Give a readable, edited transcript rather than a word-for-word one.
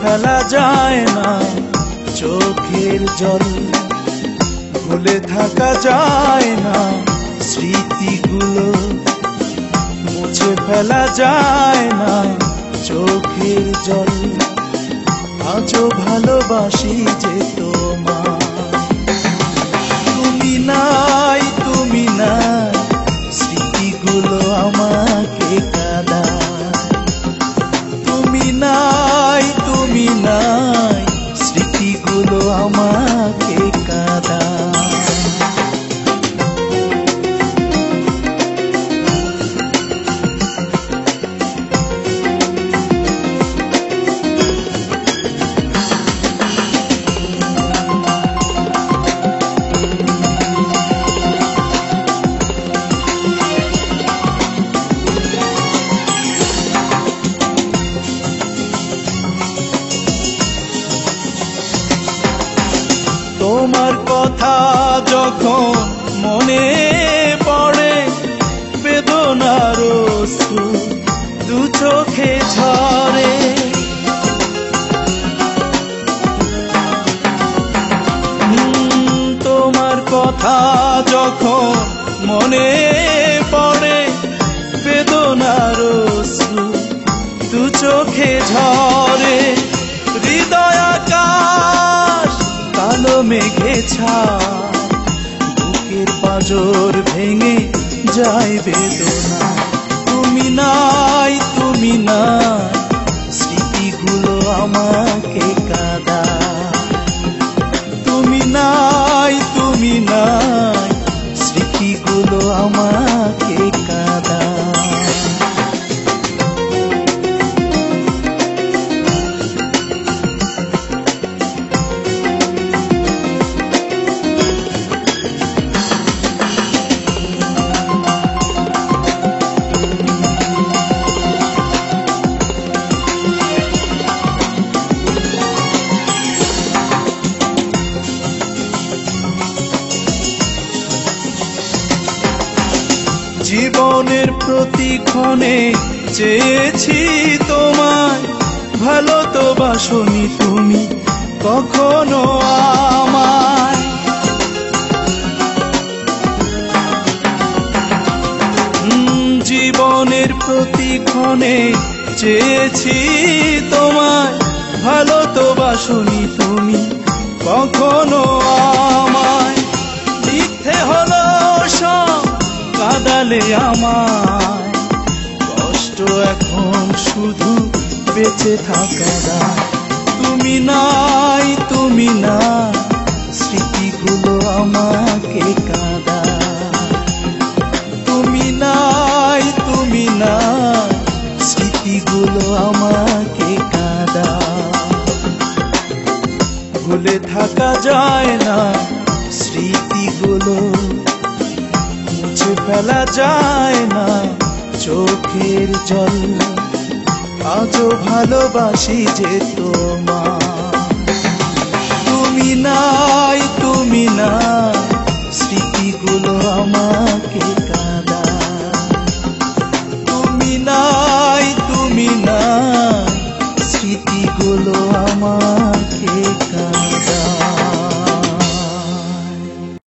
ফেলা যায় না চোখের জল, ভুলে থাকা যায় না স্মৃতিগুলো, মুছে ফেলা যায় না চোখের জল। আজও ভালোবাসি যে তোমায়, তুমি নাই তুমি নাই স্মৃতিগুলো আমাকে কাঁদায়। তুমি নাই স্মৃতিগুলো আমাকে কাঁদায়। তোমার কথা যখন মনে পড়ে, বেদনার অশ্রু দু চোখে ঝরে। তোমার কথা যখন মনে পড়ে, বেদনার অশ্রু দু চোখে ঝরে। হৃদয় আকাশ কালো মেঘে ছায়, বুকের পাঁজর ভেঙে যায় বেদনা। তুমি নাই স্মৃতিগুলো আমাকে কাঁদায়। তুমি নাই স্মৃতিগুলো আমাকে কাঁদায়। জীবনের প্রতিক্ষণে চেয়েছি তোমায়, ভালো তো বাসনি তুমি কখনো আমায়। জীবনের প্রতিক্ষণে চেয়েছি তোমায়, ভালো তো বাসনি তুমি কখনো আমায়। মিথ্যে হলো সব কাঁদালে আমায়, কষ্ট এখন শুধু বেঁচে থাকা দায়। তুমি নাই স্মৃতিগুলো আমাকে কাঁদায়। তুমি নাই স্মৃতিগুলো আমাকে কাঁদায়। ভুলে থাকা যায় না স্মৃতিগুলো, মুছে ফেলা যায় না চোখের জল। আজও ভালোবাসি যে তোমায়, তুমি নাই স্মৃতিগুলো আমাকে কাঁদায়। তুমি নাই স্মৃতিগুলো আমার